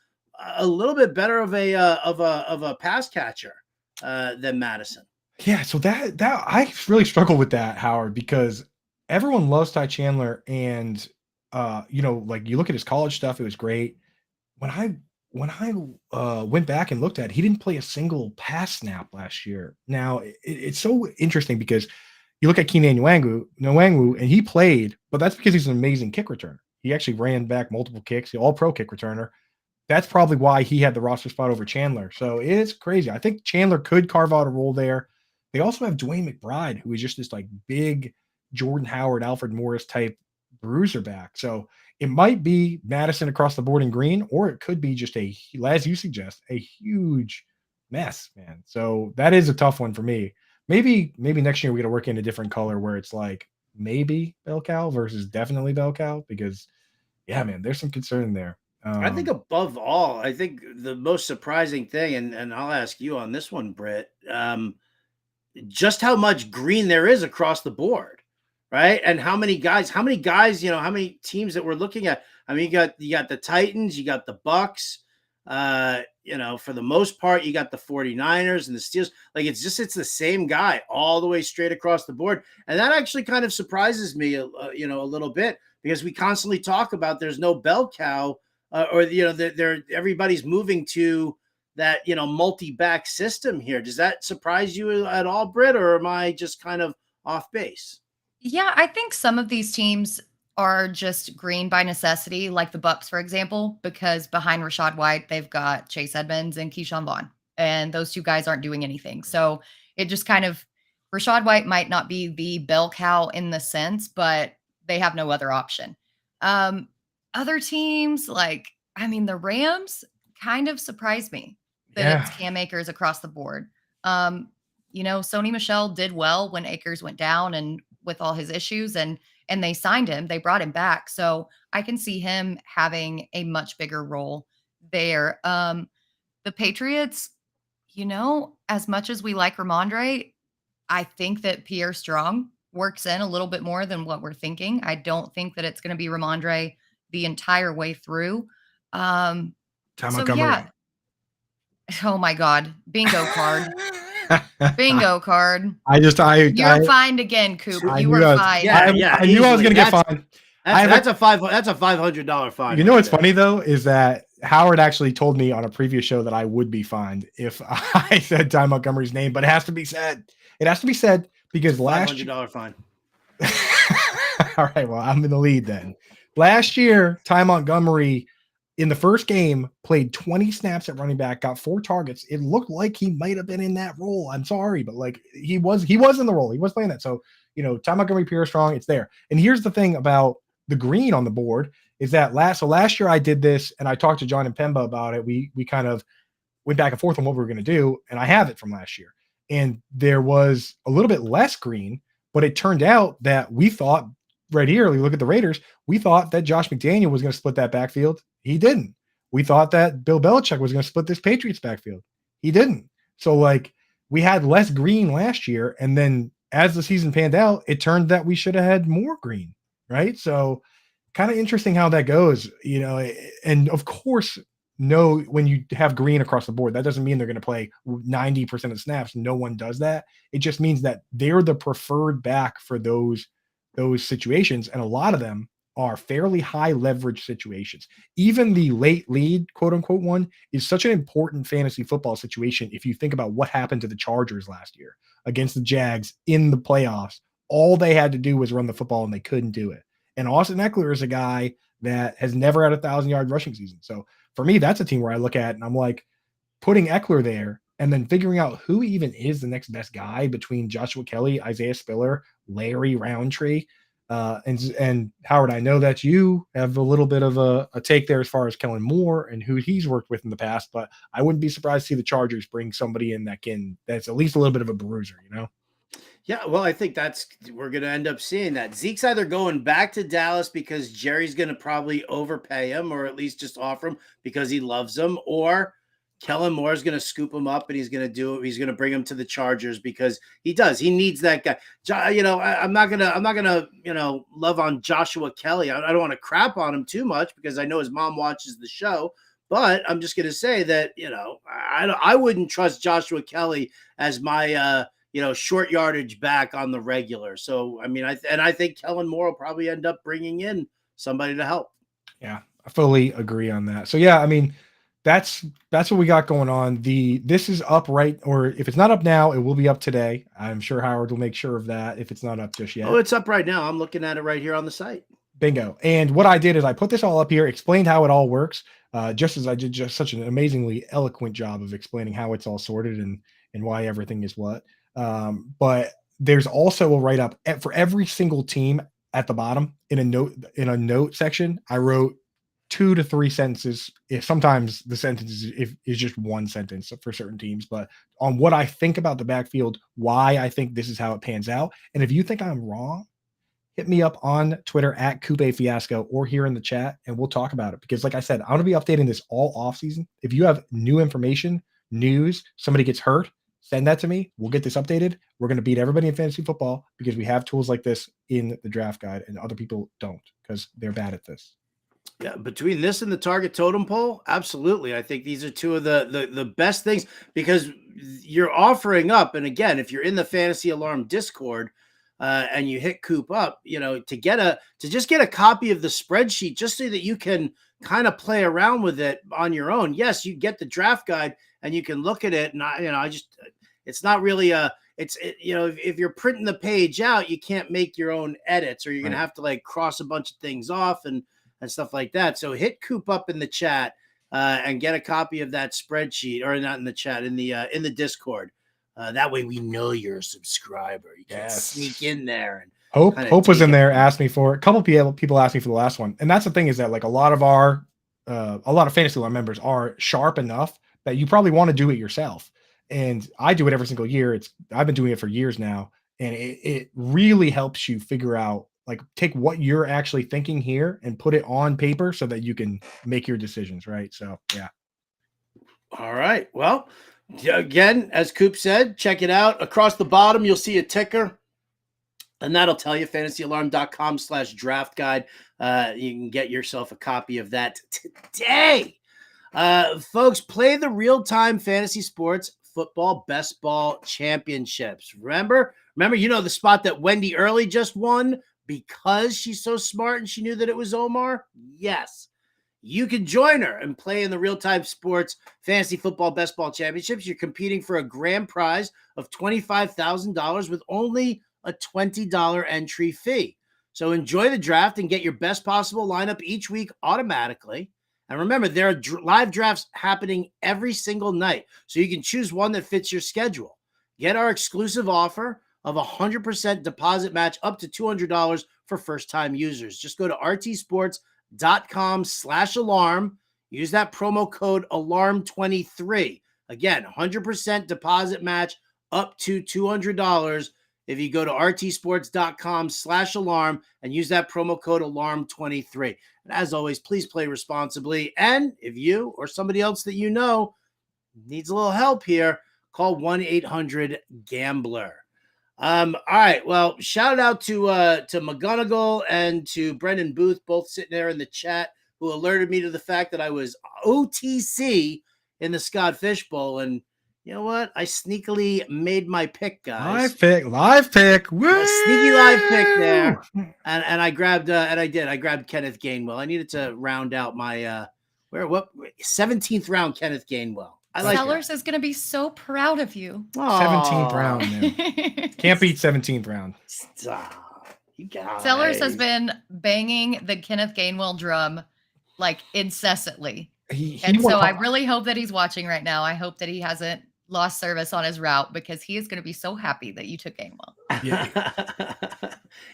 a little bit better of a pass catcher than Mattison. Yeah, so that I really struggle with that, Howard, because everyone loves Ty Chandler, and like you look at his college stuff, it was great. When I went back and looked at it, he didn't play a single pass snap last year. Now it's so interesting because you look at Keenan Nwangwu, and he played, but that's because he's an amazing kick returner. He actually ran back multiple kicks, all-pro kick returner. That's probably why he had the roster spot over Chandler. So it's crazy. I think Chandler could carve out a role there. They also have Dwayne McBride, who is just this like big Jordan Howard, Alfred Morris type bruiser back. So it might be Madison across the board in green, or it could be just as you suggest, a huge mess, man. So that is a tough one for me. Maybe next year we got to work in a different color where it's like maybe bell cow versus definitely bell cow, because yeah, man, there's some concern there. I think above all, I think the most surprising thing, and I'll ask you on this one, Britt, just how much green there is across the board, right? And how many guys, how many teams that we're looking at. I mean, you got the Titans, you got the Bucks, for the most part, you got the 49ers and the Steelers. Like it's the same guy all the way straight across the board. And that actually kind of surprises me, a little bit, because we constantly talk about there's no bell cow, everybody's moving to that, multi-back system here. Does that surprise you at all, Britt, or am I just kind of off base? Yeah, I think some of these teams are just green by necessity, like the Bucks, for example, because behind Rachaad White, they've got Chase Edmonds and Keyshawn Vaughn, and those two guys aren't doing anything. So it just kind of, Rachaad White might not be the bell cow in the sense, but they have no other option. Other teams, the Rams kind of surprised me that it's Cam Akers across the board. Sony Michel did well when Akers went down and with all his issues, and they signed him, they brought him back. So I can see him having a much bigger role there. The Patriots, as much as we like Ramondre, I think that Pierre Strong works in a little bit more than what we're thinking. I don't think that it's going to be Ramondre the entire way through. Montgomery. Oh my God. Bingo card. Bingo card. You're fined again, Coop. You were fined. I knew I was going to get fined. That's a $500 fine. You know what's funny though is that Howard actually told me on a previous show that I would be fined if I said Ty Montgomery's name, but it has to be said. It has to be said because last $500 fine. All right, well, I'm in the lead then. Last year, Ty Montgomery in the first game played 20 snaps at running back, got 4 targets. It looked like he might have been in that role. I'm sorry, but he was in the role. He was playing that. So, Ty Montgomery, Pierre Strong, it's there. And here's the thing about the green on the board is that last year I did this and I talked to John and Pemba about it. We kind of went back and forth on what we were going to do. And I have it from last year. And there was a little bit less green, but it turned out that we thought right here, we look at the Raiders, we thought that Josh McDaniel was going to split that backfield. He didn't. We thought that Bill Belichick was going to split this Patriots backfield. He didn't. So we had less green last year. And then as the season panned out, it turned that we should have had more green. Right. So kind of interesting how that goes, and of course, when you have green across the board, that doesn't mean they're going to play 90% of snaps. No one does that. It just means that they're the preferred back for those situations. And a lot of them are fairly high leverage situations. Even the late lead, quote unquote, one is such an important fantasy football situation. If you think about what happened to the Chargers last year against the Jags in the playoffs, all they had to do was run the football and they couldn't do it. And Austin Eckler is a guy that has never had a 1,000-yard rushing season. So for me, that's a team where I look at and I'm like, putting Eckler there and then figuring out who even is the next best guy between Joshua Kelly, Isaiah Spiller, Larry Roundtree. And Howard, I know that you have a little bit of a take there as far as Kellen Moore and who he's worked with in the past, but I wouldn't be surprised to see the Chargers bring somebody in that's at least a little bit of a bruiser, Yeah, well, I think we're going to end up seeing that. Zeke's either going back to Dallas because Jerry's going to probably overpay him or at least just offer him because he loves him, or Kellen Moore is going to scoop him up and he's going to bring him to the Chargers because he needs that guy. I'm not going to love on Joshua Kelly. I don't want to crap on him too much because I know his mom watches the show, but I'm just going to say that, I wouldn't trust Joshua Kelly as my, short yardage back on the regular. So, I mean, I think Kellen Moore will probably end up bringing in somebody to help. Yeah, I fully agree on that. So yeah, I mean, that's what we got going on. This is up right, or if it's not up now, it will be up today. I'm sure Howard will make sure of that if it's not up just yet. Oh, it's up right now. I'm looking at it right here on the site. Bingo. And what I did is I put this all up here, explained how it all works, just as I did just such an amazingly eloquent job of explaining how it's all sorted and why everything is what. But there's also a write-up for every single team at the bottom in a note section. I wrote 2 to 3 sentences. If sometimes the sentence is just one sentence for certain teams, but on what I think about the backfield, why I think this is how it pans out. And if you think I'm wrong, hit me up on Twitter at Coupe Fiasco or here in the chat, and we'll talk about it. Because like I said, I'm going to be updating this all off season. If you have new information, news, somebody gets hurt, send that to me. We'll get this updated. We're going to beat everybody in fantasy football because we have tools like this in the draft guide and other people don't because they're bad at this. Yeah, between this and the target totem pole, absolutely. I think these are two of the best things because you're offering up. And again, if you're in the Fantasy Alarm Discord and you hit Coop up, to just get a copy of the spreadsheet just so that you can kind of play around with it on your own. Yes, you get the draft guide and you can look at it. And it's not really if you're printing the page out, you can't make your own edits or you're going to have to like cross a bunch of things off and stuff like that. So hit Coop up in the chat and get a copy of that spreadsheet, or not in the chat, in the Discord. That way we know you're a subscriber. You can sneak in there. And Hope was in there, asked me for it. A couple people asked me for the last one. And that's the thing is that like a lot of Fantasy Alarm members are sharp enough that you probably want to do it yourself. And I do it every single year. I've been doing it for years now. And it really helps you figure out, like, take what you're actually thinking here and put it on paper so that you can make your decisions, right? So, yeah. All right. Well, again, as Coop said, check it out. Across the bottom, you'll see a ticker, and that'll tell you fantasyalarm.com/draft guide. You can get yourself a copy of that today. Folks, play the real-time fantasy sports football best ball championships. Remember, the spot that Wendy Early just won because she's so smart and she knew that it was Omar? Yes. You can join her and play in the real-time sports fantasy football best ball championships. You're competing for a grand prize of $25,000 with only a $20 entry fee. So enjoy the draft and get your best possible lineup each week automatically. And remember, there are live drafts happening every single night, so you can choose one that fits your schedule. Get our exclusive offer of 100% deposit match up to $200 for first-time users. Just go to rtsports.com/alarm. Use that promo code ALARM23. Again, 100% deposit match up to $200 if you go to rtsports.com/alarm and use that promo code ALARM23. And as always, please play responsibly. And if you or somebody else that you know needs a little help here, call 1-800-GAMBLER. All right. Well, shout out to McGonigal and to Brendan Booth, both sitting there in the chat, who alerted me to the fact that I was OTC in the Scott Fish Bowl. And you know what? I sneakily made my pick, guys. Live pick. Woo! A sneaky live pick there. And I grabbed I grabbed Kenneth Gainwell. I needed to round out my 17th round Kenneth Gainwell. Sellers is going to be so proud of you. 17th round, man. Can't beat 17th round. Stop. You guys. Sellers has been banging the Kenneth Gainwell drum like incessantly. So I really hope that he's watching right now. I hope that he hasn't lost service on his route because he is going to be so happy that you took Gainwell. Yeah.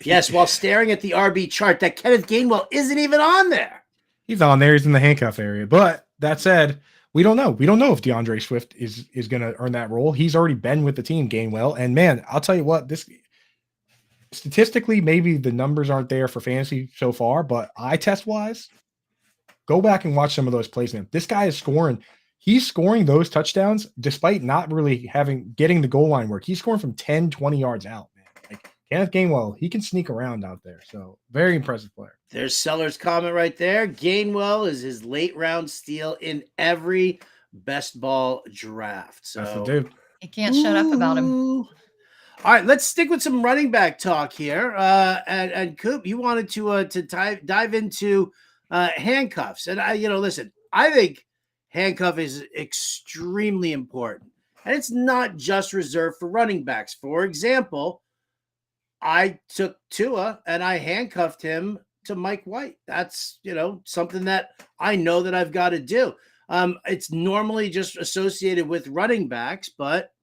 Yes, while staring at the RB chart, that Kenneth Gainwell isn't even on there. He's on there. He's in the handcuff area. But that said, we don't know. We don't know if DeAndre Swift is going to earn that role. He's already been with the team, Gainwell. And man, I'll tell you what, this statistically, maybe the numbers aren't there for fantasy so far, but eye test wise, go back and watch some of those plays. Now, this guy is scoring. He's scoring those touchdowns despite not really getting the goal line work. He's scoring from 10, 20 yards out, man. Like Kenneth Gainwell, he can sneak around out there. So very impressive player. There's Sellers' comment right there. Gainwell is his late round steal in every best ball draft. So that's the dude. You can't shut up about him. All right, let's stick with some running back talk here. And Coop, you wanted to dive into handcuffs, and listen, I think handcuff is extremely important, and it's not just reserved for running backs. For example, I took Tua and I handcuffed him to Mike White. That's something that I know that I've got to do. It's normally just associated with running backs, but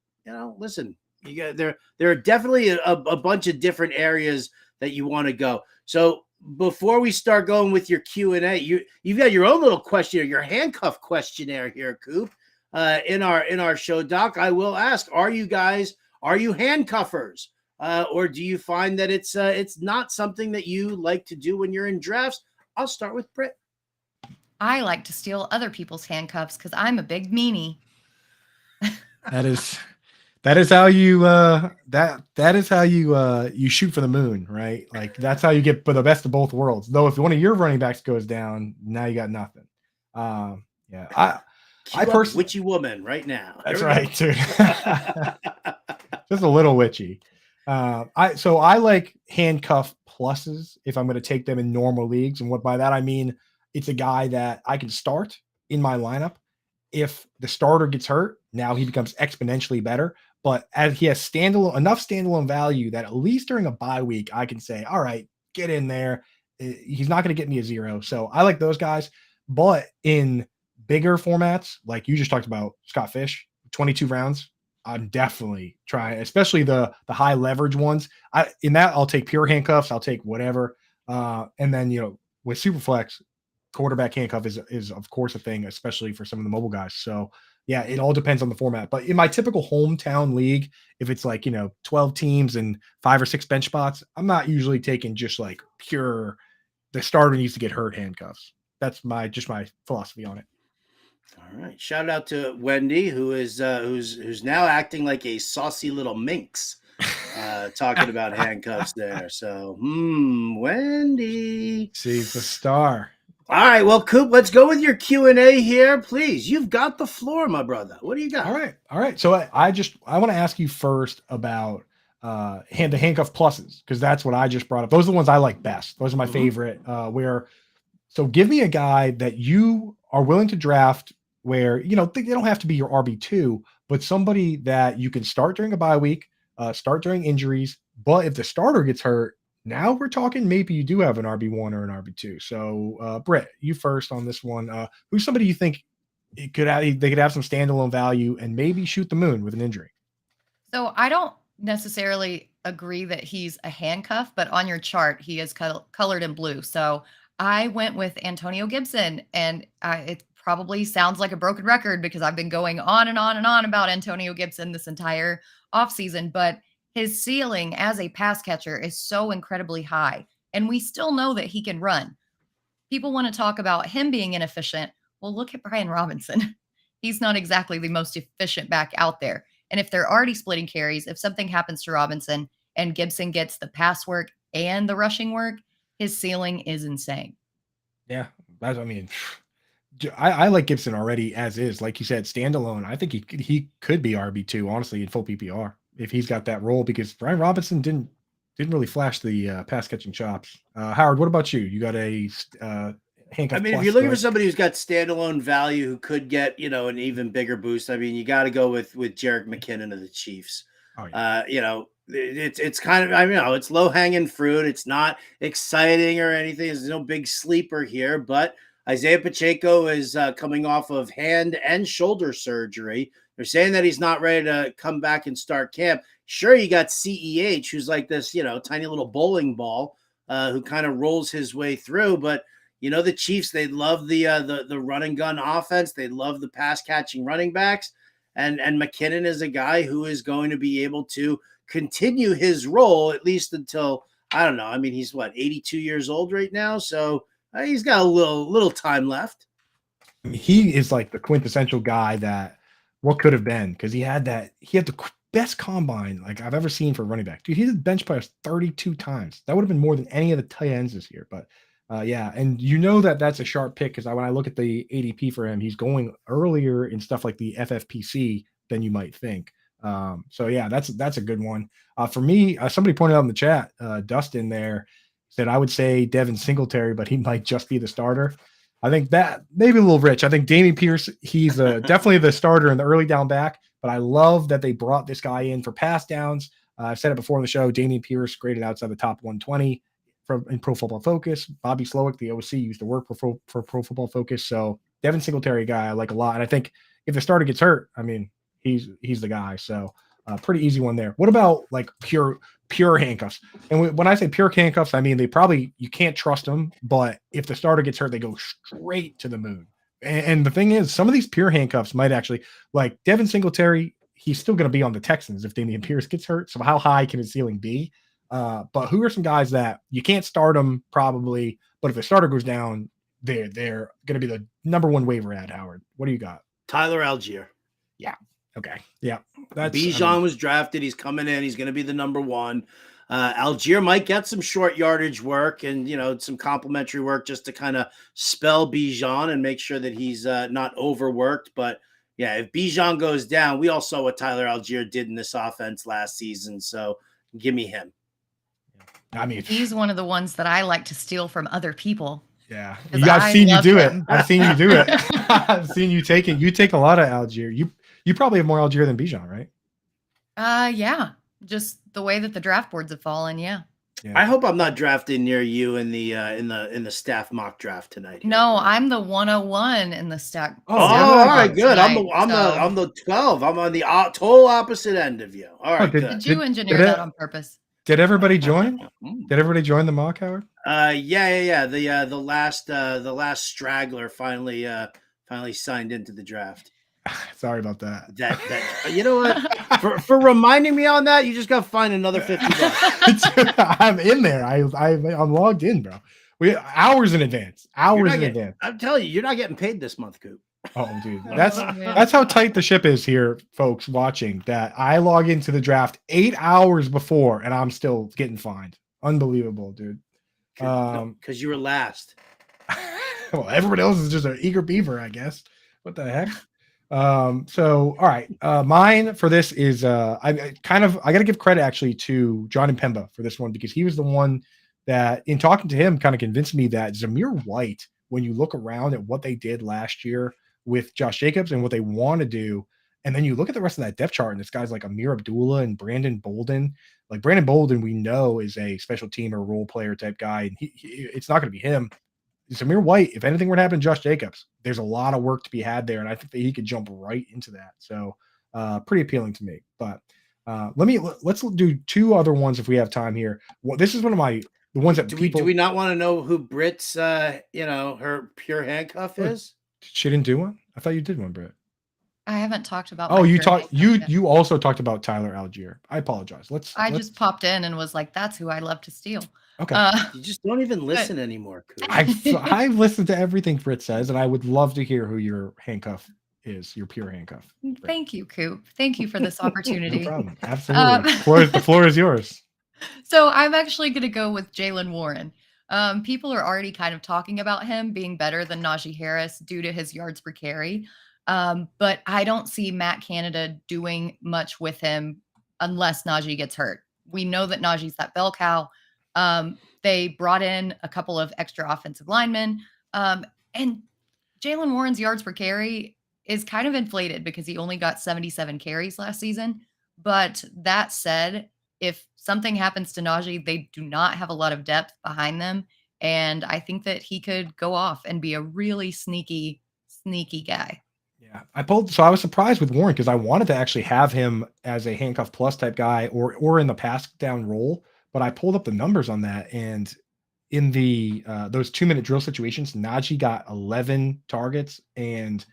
listen, you got there are definitely a bunch of different areas that you want to go. So before we start going with your Q&A, you've got your own little questionnaire, your handcuff questionnaire here, Coop. In our show, Doc, I will ask: are you handcuffers? Or do you find that it's not something that you like to do when you're in drafts? I'll start with Britt. I like to steal other people's handcuffs because I'm a big meanie. That is how you you shoot for the moon, right? Like that's how you get the best of both worlds. Though if one of your running backs goes down, now you got nothing. I personally, witchy woman right now. That's right, dude. Just a little witchy. I like handcuff pluses if I'm going to take them in normal leagues, and what by that I mean it's a guy that I can start in my lineup. If the starter gets hurt, now he becomes exponentially better. But as he has enough standalone value that at least during a bye week, I can say, all right, get in there. He's not going to get me a 0. So I like those guys. But in bigger formats, like you just talked about, Scott Fish, 22 rounds, I'm definitely trying, especially the high leverage ones. I'll take pure handcuffs. I'll take whatever. And then, with Superflex, quarterback handcuff is of course a thing, especially for some of the mobile guys. So yeah, it all depends on the format. But in my typical hometown league, if it's like, 12 teams and 5 or 6 bench spots, I'm not usually taking just like pure, the starter needs to get hurt handcuffs. That's my philosophy on it. All right. Shout out to Wendy, who's now acting like a saucy little minx, talking about handcuffs there. So, Wendy. She's the star. All right. Well, Coop, let's go with your Q&A here, please. You've got the floor, my brother. What do you got? All right. So I want to ask you first about the handcuff pluses, because that's what I just brought up. Those are the ones I like best. Those are my favorite. So give me a guy that you are willing to draft where, they don't have to be your RB2, but somebody that you can start during a bye week, start during injuries. But if the starter gets hurt, now we're talking maybe you do have an RB1 or an RB2. So, Britt, you first on this one. Who's somebody you think they could have some standalone value and maybe shoot the moon with an injury? So I don't necessarily agree that he's a handcuff, but on your chart, he is colored in blue. So I went with Antonio Gibson, and it probably sounds like a broken record because I've been going on and on and on about Antonio Gibson this entire offseason, but his ceiling as a pass catcher is so incredibly high, and we still know that he can run. People want to talk about him being inefficient. Well, look at Brian Robinson. He's not exactly the most efficient back out there. And if they're already splitting carries, if something happens to Robinson and Gibson gets the pass work and the rushing work, his ceiling is insane. Yeah. I like Gibson already as is. Like you said, standalone. I think he could be RB2, honestly, in full PPR if he's got that role, because Brian Robinson didn't really flash the pass catching chops. Howard, what about you? You got a handcuff? If you're looking for somebody who's got standalone value who could get an even bigger boost, you got to go with Jerick McKinnon of the Chiefs. Oh, yeah. It's kind of it's low hanging fruit. It's not exciting or anything. There's no big sleeper here, but Isaiah Pacheco is coming off of hand and shoulder surgery. They're saying that he's not ready to come back and start camp. Sure, you got CEH, who's like this, tiny little bowling ball who kind of rolls his way through. But, the Chiefs, they love the run and gun offense. They love the pass catching running backs. And McKinnon is a guy who is going to be able to continue his role, at least until, I don't know. He's 82 years old right now. So he's got a little time left. He is like the quintessential guy that what could have been, because he had the best combine like I've ever seen for a running back. Dude, he did bench press 32 times. That would have been more than any of the tight ends this year. But yeah, and that's a sharp pick, because when I look at the ADP for him, he's going earlier in stuff like the FFPC than you might think. So yeah, that's a good one. For me, somebody pointed out in the chat, Dustin there said I would say Devin Singletary, but he might just be the starter. I think that maybe a little rich. I think Dameon Pierce, he's definitely the starter in the early down back, but I love that they brought this guy in for pass downs. I've said it before in the show, Dameon Pierce graded outside the top 120 in Pro Football Focus. Bobby Slowick, the OC, used to work for Pro Football Focus. So Devin Singletary guy I like a lot. And I think if the starter gets hurt, I mean, he's the guy. So pretty easy one there. What about like pure handcuffs? And when I say pure handcuffs, I mean you can't trust them, but if the starter gets hurt, they go straight to the moon. And the thing is, some of these pure handcuffs might actually, like Devin Singletary, he's still going to be on the Texans if Dameon Pierce gets hurt. So how high can his ceiling be? But who are some guys that you can't start them probably, but if the starter goes down, they're going to be the number one waiver ad, Howard? What do you got? Tyler Algier. Yeah. Okay. Yeah. Bijan was drafted. He's coming in. He's going to be the number one. Algier might get some short yardage work and, some complimentary work just to kind of spell Bijan and make sure that he's not overworked. But yeah, if Bijan goes down, we all saw what Tyler Algier did in this offense last season. So give me him. I mean, he's one of the ones that I like to steal from other people. Yeah. I've seen you do it. I've seen you do it. I've seen you take it. You take a lot of Algier. You probably have more Algier than Bijan, right? Yeah. Just the way that the draft boards have fallen. Yeah. I hope I'm not drafted near you in the staff mock draft tonight. No, I'm the 101 in the stack. All right, good. Tonight, I'm the 12. I'm on the total opposite end of you. All right, good. Did you engineer that on purpose? Did everybody join? Did everybody join the mock, Howard? Yeah. The last straggler finally signed into the draft. Sorry about that. That you know what? For reminding me on that, you just got to find another $50. I'm in there. I'm logged in, bro. Hours in advance. Advance. I'm telling you, you're not getting paid this month, Coop. Oh, dude, that's how tight the ship is here, folks watching. That I log into the draft 8 hours before, and I'm still getting fined. Unbelievable, dude. Because you were last. Well, everybody else is just an eager beaver, I guess. What the heck? So all right, mine for this is I got to give credit actually to John and Pemba for this one, because he was the one that, in talking to him, kind of convinced me that Zamir White, when you look around at what they did last year with Josh Jacobs and what they want to do, and then you look at the rest of that depth chart, and it's guys like Amir Abdullah and Brandon Bolden. Like Brandon Bolden, we know is a special team or role player type guy, and it's not going to be him. Zamir White, if anything were to happen to Josh Jacobs, there's a lot of work to be had there, and I think that he could jump right into that. So pretty appealing to me. But let's do two other ones if we have time here. Well, this is one of the ones that do we not want to know who Britt's her pure handcuff is? She didn't do one? I thought you did one, Britt. I haven't talked about. Oh, you also talked about Tyler Algier. I apologize. I just popped in and was like, "That's who I love to steal." Okay. You just don't even listen anymore, Coop. I've listened to everything Britt says, and I would love to hear who your handcuff is, your pure handcuff. Britt. Thank you, Coop. Thank you for this opportunity. No problem. Absolutely. The floor is yours. So I'm actually going to go with Jaylen Warren. People are already kind of talking about him being better than Najee Harris due to his yards per carry. But I don't see Matt Canada doing much with him unless Najee gets hurt. We know that Najee's that bell cow. They brought in a couple of extra offensive linemen. And Jaylen Warren's yards per carry is kind of inflated because he only got 77 carries last season. But that said, if something happens to Najee, they do not have a lot of depth behind them. And I think that he could go off and be a really sneaky guy. Yeah, I was surprised with Warren because I wanted to actually have him as a handcuff plus type guy or in the pass down role, but I pulled up the numbers on that, and in the those 2-minute drill situations, Najee got 11 targets and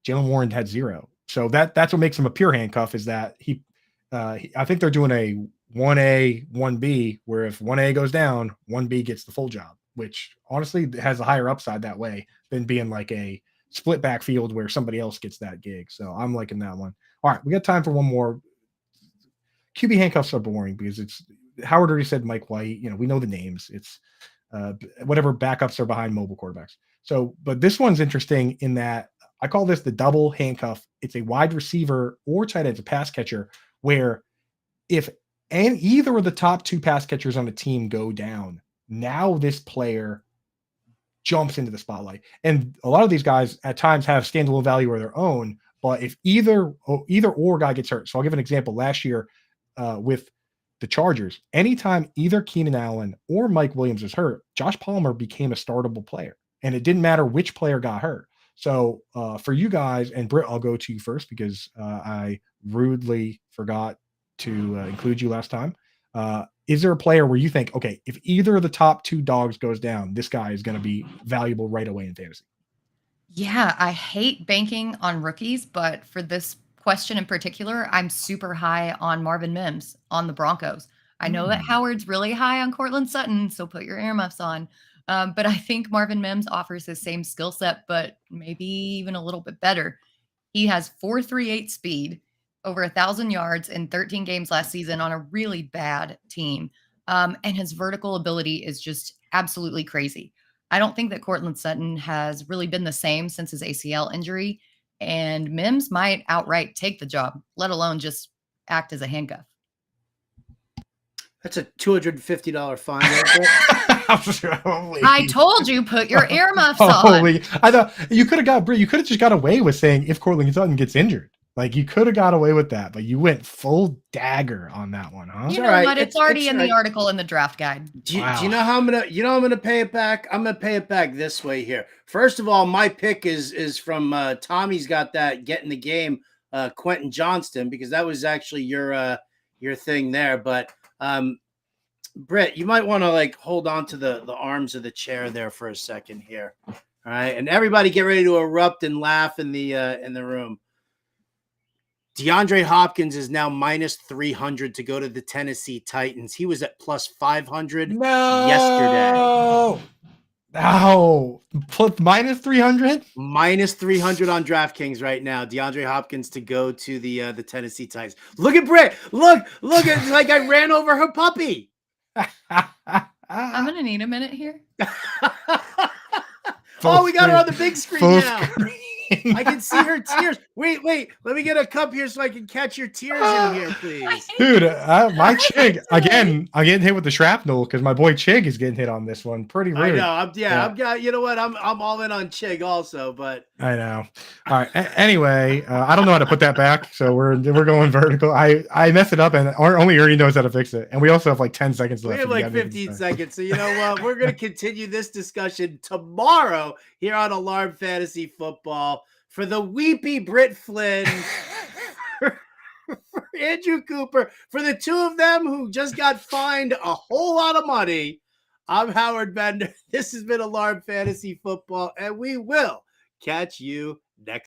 Jaylen Warren had 0. So that's what makes him a pure handcuff, is that I think they're doing a 1A, 1B, where if 1A goes down, 1B gets the full job, which honestly has a higher upside that way than being like a split backfield where somebody else gets that gig. So I'm liking that one. All right, we got time for one more. QB handcuffs are boring because it's Howard already said Mike White. We know the names. It's whatever backups are behind mobile quarterbacks. So, but this one's interesting in that I call this the double handcuff. It's a wide receiver or tight end, it's a pass catcher where if either of the top 2 pass catchers on a team go down, now this player jumps into the spotlight. And a lot of these guys at times have standalone value of their own, but if either or guy gets hurt. So I'll give an example. Last year with the Chargers, anytime either Keenan Allen or Mike Williams was hurt, Josh Palmer became a startable player. And it didn't matter which player got hurt. So for you guys, and Britt, I'll go to you first because I rudely forgot to include you last time. Is there a player where you think, okay, if either of the top 2 dogs goes down, this guy is going to be valuable right away in fantasy? Yeah, I hate banking on rookies, but for this question in particular, I'm super high on Marvin Mims on the Broncos. I know that Howard's really high on Cortland Sutton, so put your earmuffs on. But I think Marvin Mims offers the same skill set, but maybe even a little bit better. He has 4.38 speed, over 1,000 yards in 13 games last season on a really bad team. And his vertical ability is just absolutely crazy. I don't think that Cortland Sutton has really been the same since his ACL injury, and Mims might outright take the job, let alone just act as a handcuff. That's a $250 fine. Right? I told you, put your earmuffs on. I thought you could have just got away with saying if Cortland Sutton gets injured. Like you could have got away with that, but you went full dagger on that one, huh? You know what? It's already in the article in the draft guide. Do you know how I'm gonna pay it back? I'm gonna pay it back this way here. First of all, my pick is from Tommy's got that get in the game, Quentin Johnston, because that was actually your thing there. But Britt, you might want to like hold on to the arms of the chair there for a second here. All right, and everybody get ready to erupt and laugh in the room. DeAndre Hopkins is now minus 300 to go to the Tennessee Titans. He was at plus 500 yesterday. No. Minus 300? Minus 300 on DraftKings right now. DeAndre Hopkins to go to the Tennessee Titans. Look at Britt. Look. It's like I ran over her puppy. I'm going to need a minute here. Oh, we got her on the big screen now. I can see her tears. Wait. Let me get a cup here so I can catch your tears in here, please. Dude, my Chig, again, I'm getting hit with the shrapnel because my boy Chig is getting hit on this one. Pretty rude. I know. You know what? I'm all in on Chig also, but I know. All right. Anyway, I don't know how to put that back, so we're going vertical. I messed it up, and only Ernie knows how to fix it. And we also have like 10 seconds left. We have like 15 seconds. So you know what? We're going to continue this discussion tomorrow here on Alarm Fantasy Football. For the weepy Britt Flynn, for Andrew Cooper, for the two of them who just got fined a whole lot of money, I'm Howard Bender. This has been Alarm Fantasy Football, and we will catch you next